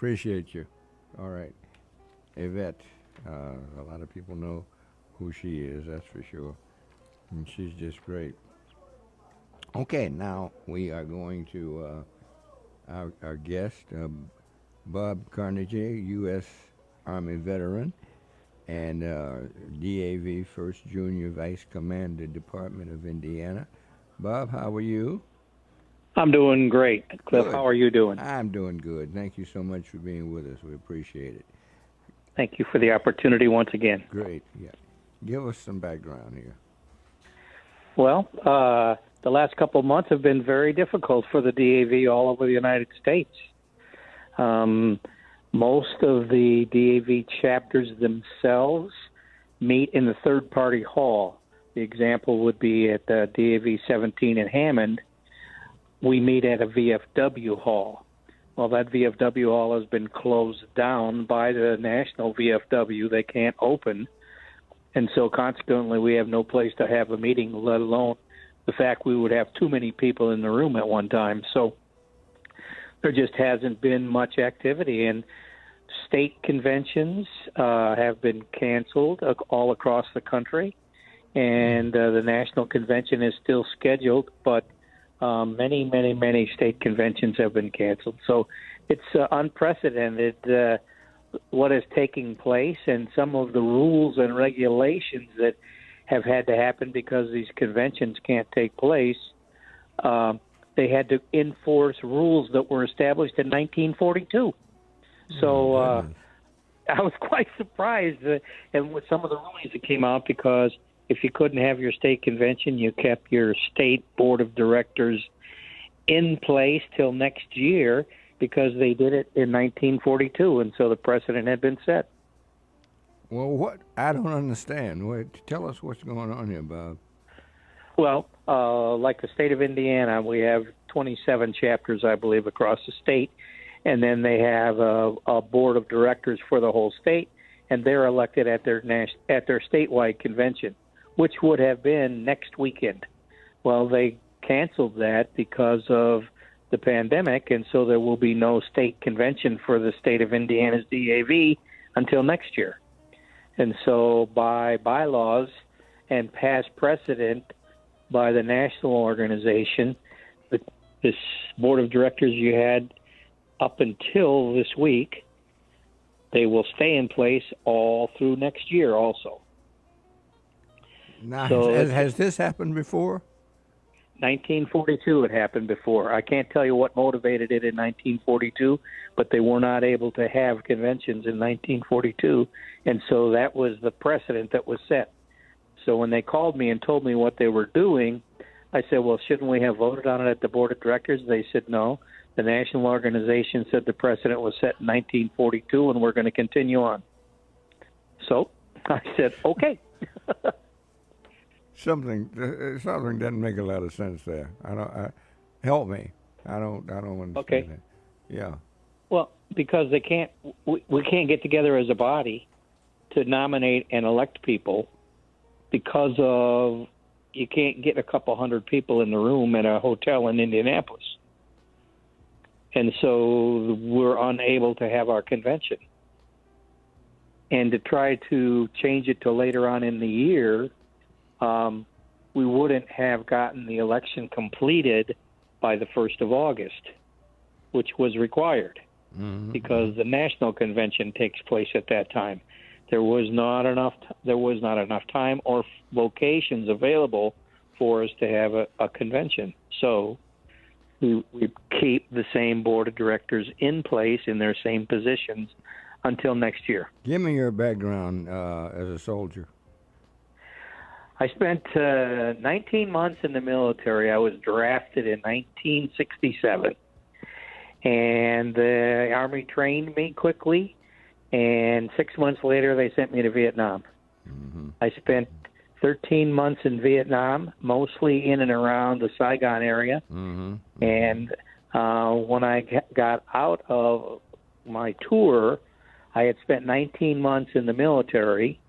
Appreciate you. All right. Yvette, a lot of people know who she is, that's for sure. And she's just great. Okay, now we are going to our guest, Bob Carnagey, U.S. Army veteran and DAV First Junior Vice Commander, Department of Indiana. Bob, how are you? I'm doing great. Cliff, Good. how are you doing? I'm doing good. Thank you so much for being with us. We appreciate it. Thank you for the opportunity once again. Great. Yeah. Give us some background here. Well, the last couple of months have been very difficult for the DAV all over the United States. Most of the DAV chapters themselves meet in the third-party hall. The example would be at DAV 17 in Hammond. We meet at a VFW hall. Well, that VFW hall has been closed down by the national VFW. They can't open. And so consequently, we have no place to have a meeting, let alone the fact we would have too many people in the room at one time. So there just hasn't been much activity. And state conventions have been canceled all across the country. And the national convention is still scheduled, but many state conventions have been canceled. So it's unprecedented what is taking place, and some of the rules and regulations that have had to happen because these conventions can't take place. They had to enforce rules that were established in 1942. So I was quite surprised and with some of the rulings that came out, because if you couldn't have your state convention, you kept your state board of directors in place till next year, because they did it in 1942, and so the precedent had been set. Well, what? I don't understand. Tell us what's going on here, Bob. Well, like the state of Indiana, we have 27 chapters, I believe, across the state, and then they have a board of directors for the whole state, and they're elected at their statewide convention, which would have been next weekend. Well, they canceled that because of the pandemic, and so there will be no state convention for the state of Indiana's DAV until next year. And so by bylaws and past precedent by the national organization, this board of directors you had up until this week, they will stay in place all through next year also. Now, so has this happened before? 1942 it happened before. I can't tell you what motivated it in 1942, but they were not able to have conventions in 1942, and so that was the precedent that was set. So when they called me and told me what they were doing, I said, well, shouldn't we have voted on it at the board of directors? They said no. The national organization said the precedent was set in 1942, and we're going to continue on. So I said, okay. Something doesn't make a lot of sense there. Help me. I don't understand okay. that. Yeah. Well, because we can't get together as a body to nominate and elect people, because of you can't get a couple hundred people in the room at a hotel in Indianapolis. And so we're unable to have our convention. And to try to change it to later on in the year, we wouldn't have gotten the election completed by the 1st of August, which was required, because the national convention takes place at that time. There was not enough time or locations available for us to have a convention. So we keep the same board of directors in place in their same positions until next year. Give me your background as a soldier. I spent 19 months in the military. I was drafted in 1967. And the Army trained me quickly, and 6 months later they sent me to Vietnam. I spent 13 months in Vietnam, mostly in and around the Saigon area. And when I got out of my tour, I had spent 19 months in the military,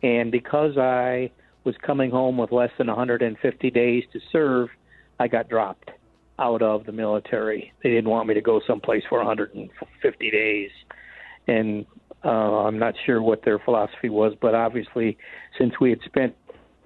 and because I was coming home with less than 150 days to serve, I got dropped. out of the military. They didn't want me to go someplace for 150 days. And I'm not sure what their philosophy was, but obviously since we had spent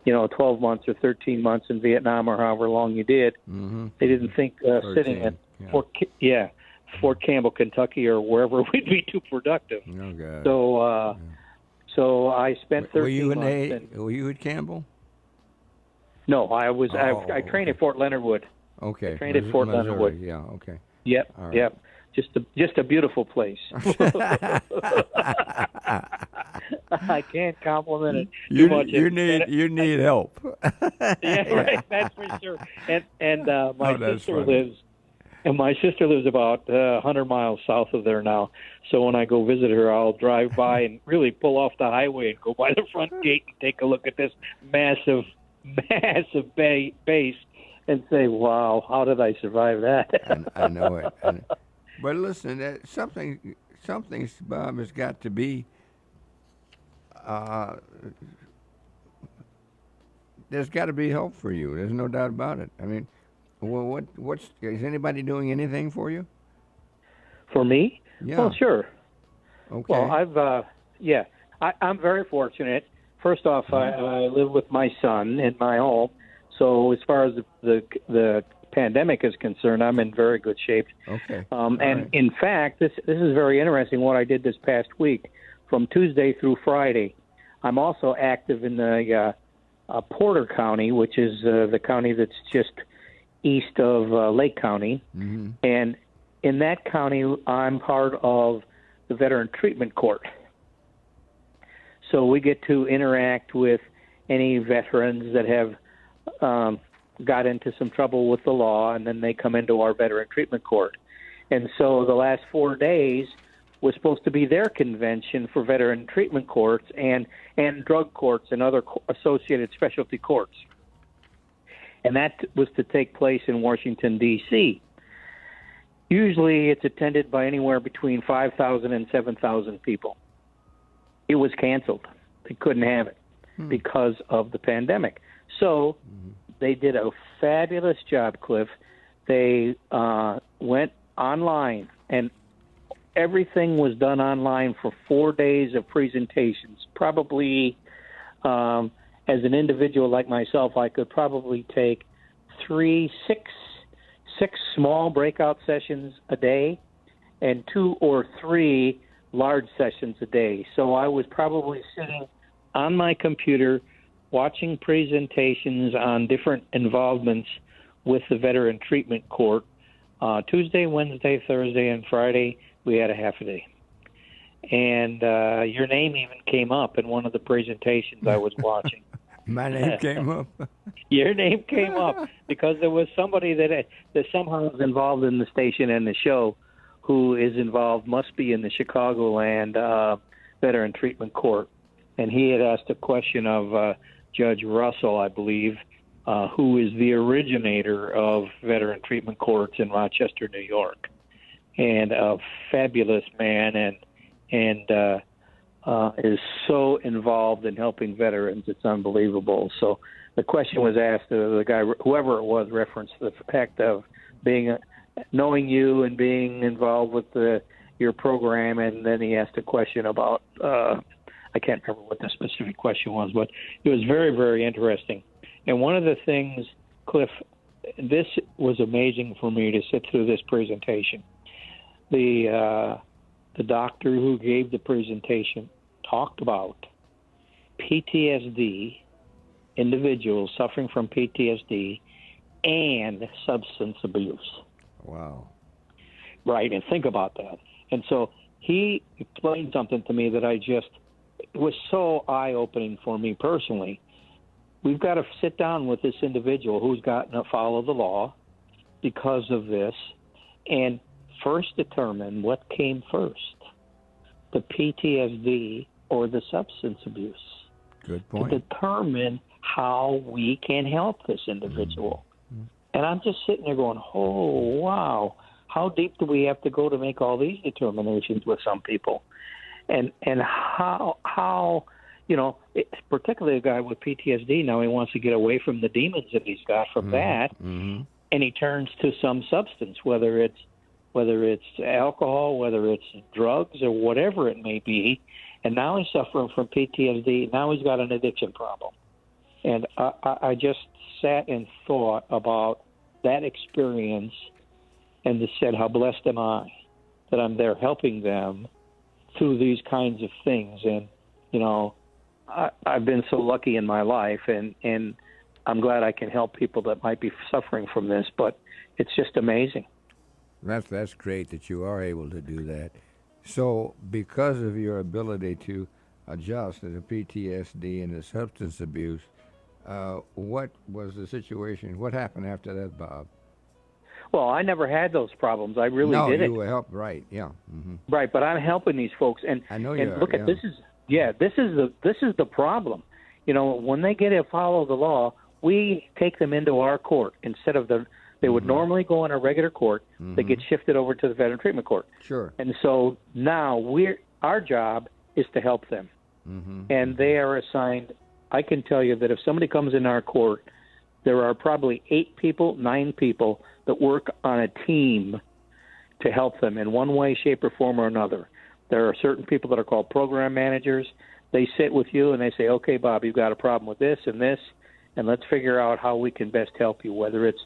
12 months or 13 months in Vietnam or however long you did, they didn't think sitting at Fort Campbell, Kentucky or wherever would be too productive. Oh, God. So I spent 13 months. Were you at Campbell? No, I trained at Fort Leonard Wood. Okay. I trained at Fort Leonard Wood. Yeah, okay. Yep, right. Yep. Just a beautiful place. I can't compliment it too much. You need help. Yeah, right. That's for sure. And my sister lives about 100 miles south of there now. So when I go visit her, I'll drive by and really pull off the highway and go by the front gate and take a look at this massive base and say, "Wow, how did I survive that?" I know it. But listen, something, Bob, has got to be. There's got to be help for you. There's no doubt about it. I mean, is anybody doing anything for you? For me? Yeah. Well, sure. Okay. Well, I'm very fortunate. First off, I live with my son in my home, so as far as the pandemic is concerned, I'm in very good shape. Okay. And in fact, this is very interesting. What I did this past week, from Tuesday through Friday, I'm also active in the Porter County, which is the county that's just east of Lake County, and in that county, I'm part of the Veteran Treatment Court. So we get to interact with any veterans that have got into some trouble with the law, and then they come into our Veteran Treatment Court. And so the last 4 days was supposed to be their convention for Veteran Treatment Courts and drug courts and other associated specialty courts. And that was to take place in Washington, D.C. Usually it's attended by anywhere between 5,000 and 7,000 people. It was canceled. They couldn't have it because of the pandemic. So they did a fabulous job, Cliff. They went online, and everything was done online for 4 days of presentations. Probably, as an individual like myself, I could probably take six small breakout sessions a day and 2 or 3 large sessions a day. So I was probably sitting on my computer watching presentations on different involvements with the Veteran Treatment Court. Tuesday, Wednesday, Thursday, and Friday, we had a half a day. And your name even came up in one of the presentations I was watching. My name came up? Your name came up because there was somebody that somehow was involved in the station and the show who is involved, must be in the Chicagoland Veteran Treatment Court. And he had asked a question of Judge Russell, I believe, who is the originator of Veteran Treatment Courts in Rochester, New York. And a fabulous man and is so involved in helping veterans, it's unbelievable. So the question was asked, the guy, whoever it was, referenced the fact of knowing you and being involved with your program, and then he asked a question about, I can't remember what the specific question was, but it was very, very interesting. And one of the things, Cliff, this was amazing for me to sit through this presentation. The doctor who gave the presentation talked about PTSD, individuals suffering from PTSD, and substance abuse. Wow. Right, and think about that. And so he explained something to me that it was so eye-opening for me personally. We've got to sit down with this individual who's gotten to follow the law because of this and first determine what came first, the PTSD or the substance abuse. Good point. To determine how we can help this individual. And I'm just sitting there going, oh, wow, how deep do we have to go to make all these determinations with some people? And how particularly a guy with PTSD, now he wants to get away from the demons that he's got from that. and he turns to some substance, whether it's alcohol, whether it's drugs, or whatever it may be, and now he's suffering from PTSD. Now he's got an addiction problem. And I just sat and thought about that experience and just said, how blessed am I that I'm there helping them through these kinds of things. And, you know, I've been so lucky in my life, and I'm glad I can help people that might be suffering from this, but it's just amazing. That's great that you are able to do that. So because of your ability to adjust to the PTSD and the substance abuse, what was the situation? What happened after that, Bob? Well, I never had those problems. I really didn't. No, you were helped, right? Yeah. Mm-hmm. Right, but I'm helping these folks, and I know and look at this is the problem. You know, when they get to follow the law, we take them into our court instead of they would normally go in a regular court. They get shifted over to the Veteran Treatment Court. Sure. And so now our job is to help them, and they are assigned. I can tell you that if somebody comes in our court, there are probably 9 people that work on a team to help them in one way, shape, or form or another. There are certain people that are called program managers. They sit with you and they say, okay, Bob, you've got a problem with this, and let's figure out how we can best help you, whether it's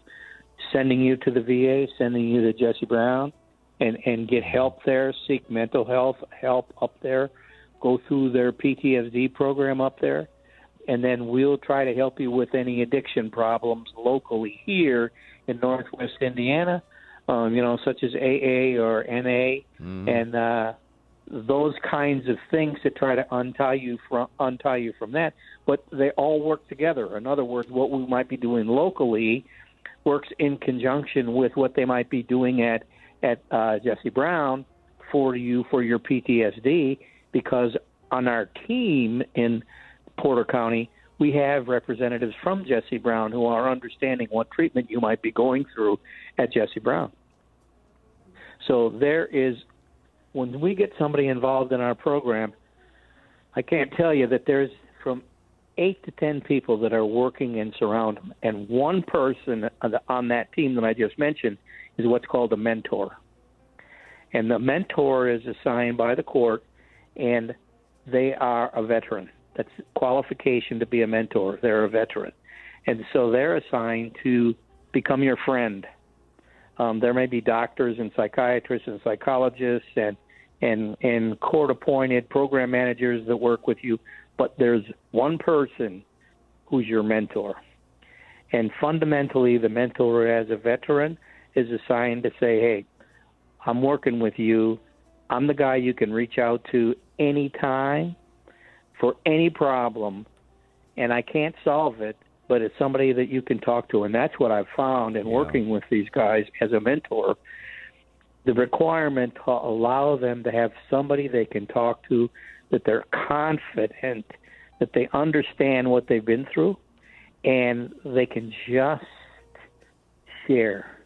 sending you to the VA, sending you to Jesse Brown, and get help there, seek mental health help up there, go through their PTSD program up there, and then we'll try to help you with any addiction problems locally here in Northwest Indiana, such as AA or NA, and those kinds of things to try to untie you from that. But they all work together. In other words, what we might be doing locally works in conjunction with what they might be doing at Jesse Brown for you for your PTSD, because on our team in Porter County, we have representatives from Jesse Brown who are understanding what treatment you might be going through at Jesse Brown. So when we get somebody involved in our program, I can't tell you that there's from 8 to 10 people that are working and surround them. And one person on that team that I just mentioned is what's called a mentor. And the mentor is assigned by the court, and they are a veteran. That's qualification to be a mentor. They're a veteran. And so they're assigned to become your friend. There may be doctors and psychiatrists and psychologists and court-appointed program managers that work with you, but there's one person who's your mentor. And fundamentally, the mentor as a veteran is assigned to say, hey, I'm working with you. I'm the guy you can reach out to anytime for any problem, and I can't solve it, but it's somebody that you can talk to. And that's what I've found in working with these guys as a mentor. The requirement to allow them to have somebody they can talk to, that they're confident, that they understand what they've been through, and they can just share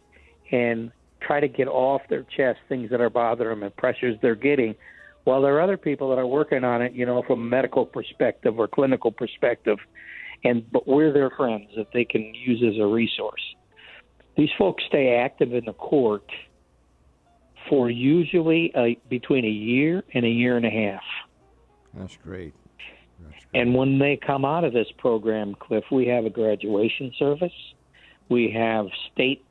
and try to get off their chest things that are bothering them and pressures they're getting, while there are other people that are working on it, from a medical perspective or clinical perspective, but we're their friends that they can use as a resource. These folks stay active in the court for usually between a year and a year and a half. That's great. And when they come out of this program, Cliff, we have a graduation service. We have state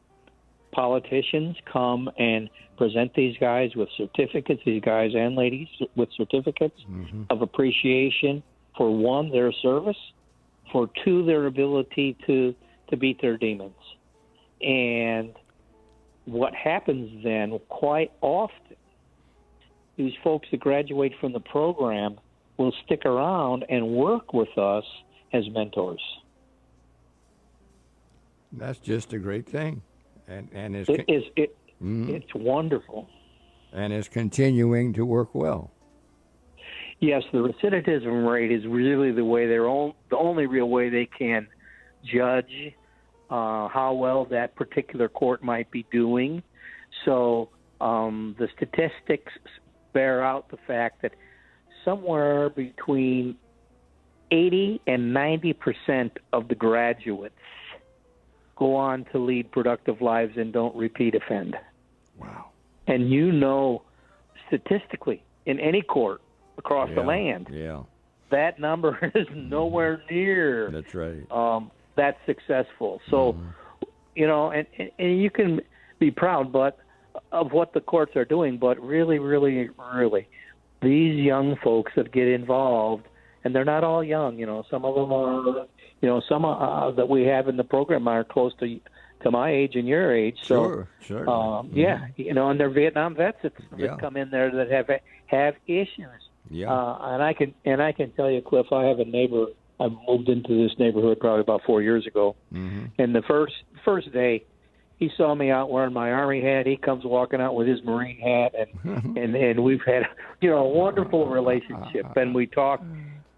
politicians come and present these guys with certificates, these guys and ladies with certificates of appreciation for, 1, their service, for 2, their ability to beat their demons. And what happens then, quite often, these folks that graduate from the program will stick around and work with us as mentors. That's just a great thing. And it's wonderful. And it's continuing to work well. Yes, the recidivism rate is really the only real way they can judge how well that particular court might be doing. So the statistics bear out the fact that somewhere between 80 and 90% of the graduates go on to lead productive lives and don't repeat offend. Wow. And statistically, in any court across the land, that number is nowhere near. That's right. That successful. So, and you can be proud, of what the courts are doing, but really, really, really, these young folks that get involved, and they're not all young. Some of them are. Some that we have in the program are close to my age and your age. So, sure. And they're Vietnam vets that come in there that have issues. Yeah. And I can tell you, Cliff, I have a neighbor. I moved into this neighborhood probably about 4 years ago, and the first day, he saw me out wearing my Army hat. He comes walking out with his Marine hat, and we've had a wonderful relationship. And we talk.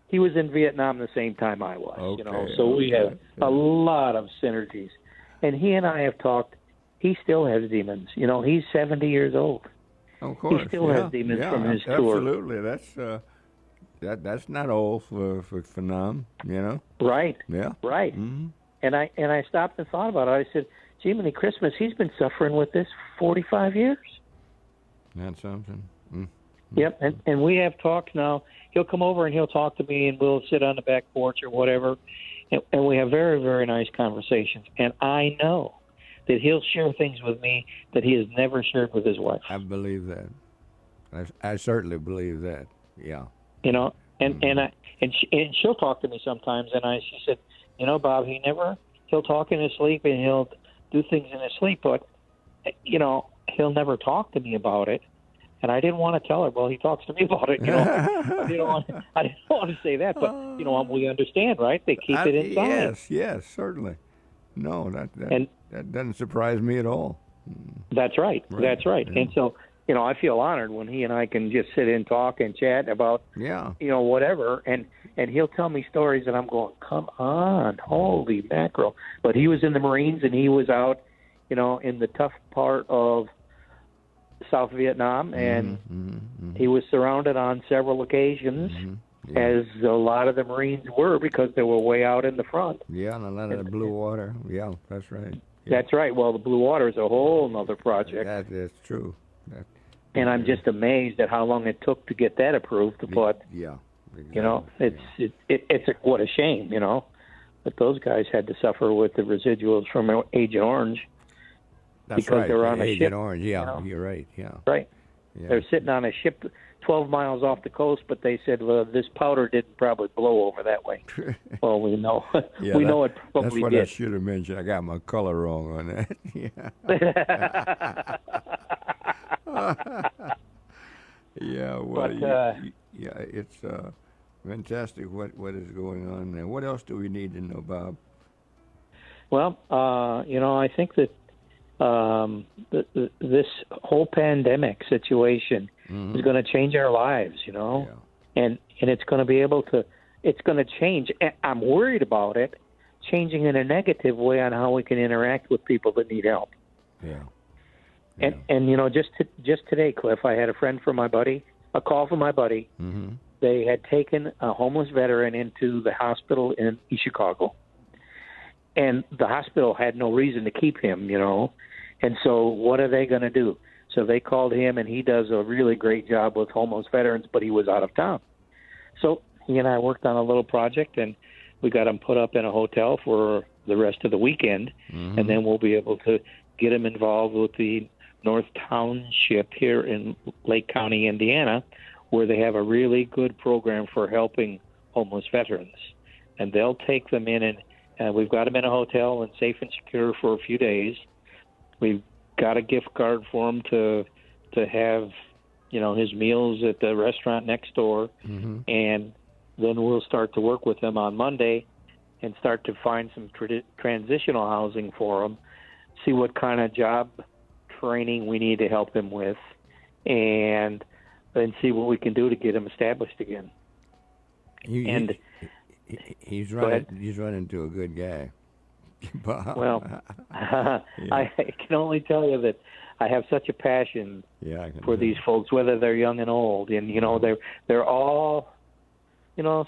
He was in Vietnam the same time I was, so we have a lot of synergies. And he and I have talked. He still has demons. He's 70 years old. Of course, he still has demons from his tour. Absolutely, that's not old for Nam, Right. Yeah. Right. And I stopped and thought about it. I said, Jiminy Christmas, he's been suffering with this 45 years. That's something. Yep, and we have talks now. He'll come over and he'll talk to me, and we'll sit on the back porch or whatever, and we have very, very nice conversations. And I know that he'll share things with me that he has never shared with his wife. I believe that. I certainly believe that. Yeah. And she'll talk to me sometimes, and she said, Bob, he'll talk in his sleep and he'll do things in his sleep, but he'll never talk to me about it. And I didn't want to tell her, well, he talks to me about it. I didn't want to say that, but we understand, right? They keep it inside. Yes, certainly. No, that doesn't surprise me at all. That's right. That's right. Yeah. And so, I feel honored when he and I can just sit and talk and chat about, whatever. And he'll tell me stories, and I'm going, come on, holy mackerel! But he was in the Marines, and he was out, in the tough part of South Vietnam, and he was surrounded on several occasions, as a lot of the Marines were, because they were way out in the front. Yeah, and a lot of the blue water. Yeah, that's right. Yeah. That's right. Well, the blue water is a whole other project. That's true. And I'm just amazed at how long it took to get that approved. But exactly. What a shame, But those guys had to suffer with the residuals from Agent Orange. That's because right. they're on a Agent ship. Orange, you're right. Yeah. Right. Yeah. They're sitting on a ship 12 miles off the coast, but they said, well, this powder didn't probably blow over that way. Well, we know. We know it probably did. That's what did. I should have mentioned. I got my color wrong on that. Yeah. Well, it's fantastic what is going on there. What else do we need to know, Bob? Well, I think that this whole pandemic situation is going to change our lives, and it's going to be it's going to change. I'm worried about it changing in a negative way on how we can interact with people that need help. Yeah. And just today, Cliff, I had a call from my buddy. They had taken a homeless veteran into the hospital in East Chicago, and the hospital had no reason to keep him, And so what are they going to do? So they called him, and he does a really great job with homeless veterans, but he was out of town. So he and I worked on a little project, and we got him put up in a hotel for the rest of the weekend, and then we'll be able to get him involved with the North Township here in Lake County, Indiana, where they have a really good program for helping homeless veterans. And they'll take them in, and we've got them in a hotel and safe and secure for a few days. We've got a gift card for him to have, his meals at the restaurant next door, and then we'll start to work with him on Monday and start to find some transitional housing for him, see what kind of job training we need to help him with, and then see what we can do to get him established again. He's running into a good guy. Well, I can only tell you that I have such a passion for these folks, whether they're young and old, and they're all,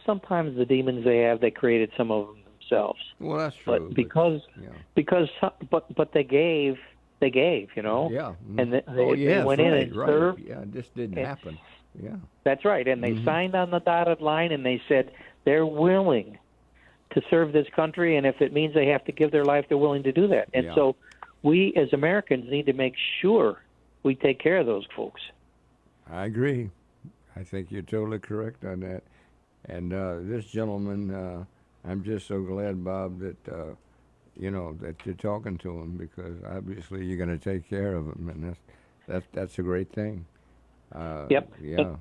sometimes the demons they have, they created some of them themselves. Well, that's true. But because they gave, you know. Yeah. And Yes, they went in and right. served. Yeah, this didn't happen. Yeah. That's right. And they signed on the dotted line, and they said they're willing to serve this country, and if it means they have to give their life, they're willing to do that. And so we as Americans need to make sure we take care of those folks. I agree. I think you're totally correct on that. And this gentleman, I'm just so glad, Bob, that that you're talking to him, because obviously you're going to take care of him, and that's a great thing. Yep. Yeah.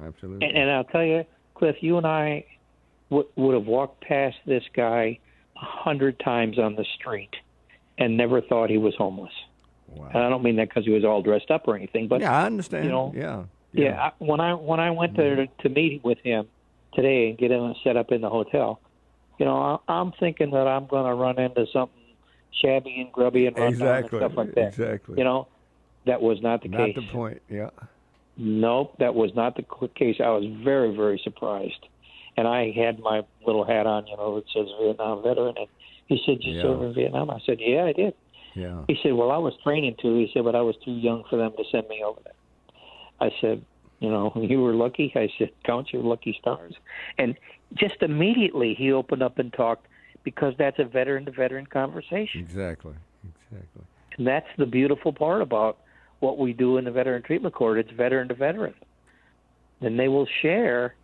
Absolutely. And I'll tell you, Cliff, you and I would have walked past this guy 100 times on the street and never thought he was homeless. Wow. And I don't mean that because he was all dressed up or anything, but yeah, I understand. You know, yeah. When I went there to meet with him today and get him set up in the hotel, I'm thinking that I'm going to run into something shabby and grubby and run down and stuff like that. Exactly. That was not the case. Not the point. Yeah. Nope, that was not the case. I was very, very surprised. And I had my little hat on, that says Vietnam veteran. And he said, "You served in Vietnam?" I said, "Yeah, I did." Yeah. He said, "Well, I was training too." He said, "But I was too young for them to send me over there." I said, "You were lucky." I said, "Count your lucky stars." And just immediately he opened up and talked, because that's a veteran-to-veteran conversation. Exactly. And that's the beautiful part about what we do in the Veteran Treatment Court. It's veteran-to-veteran. And they will share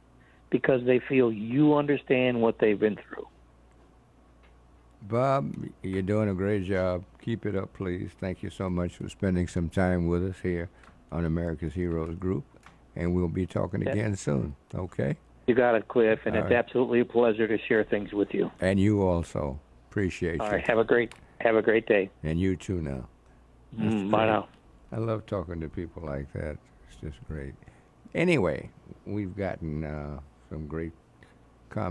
because they feel you understand what they've been through. Bob, you're doing a great job. Keep it up, please. Thank you so much for spending some time with us here on America's Heroes Group. And we'll be talking again soon, okay? You got it, Cliff, and All it's right. absolutely a pleasure to share things with you. And you also. Appreciate you. All right, have a great day. And you too now. Bye now. I love talking to people like that. It's just great. Anyway, we've gotten some great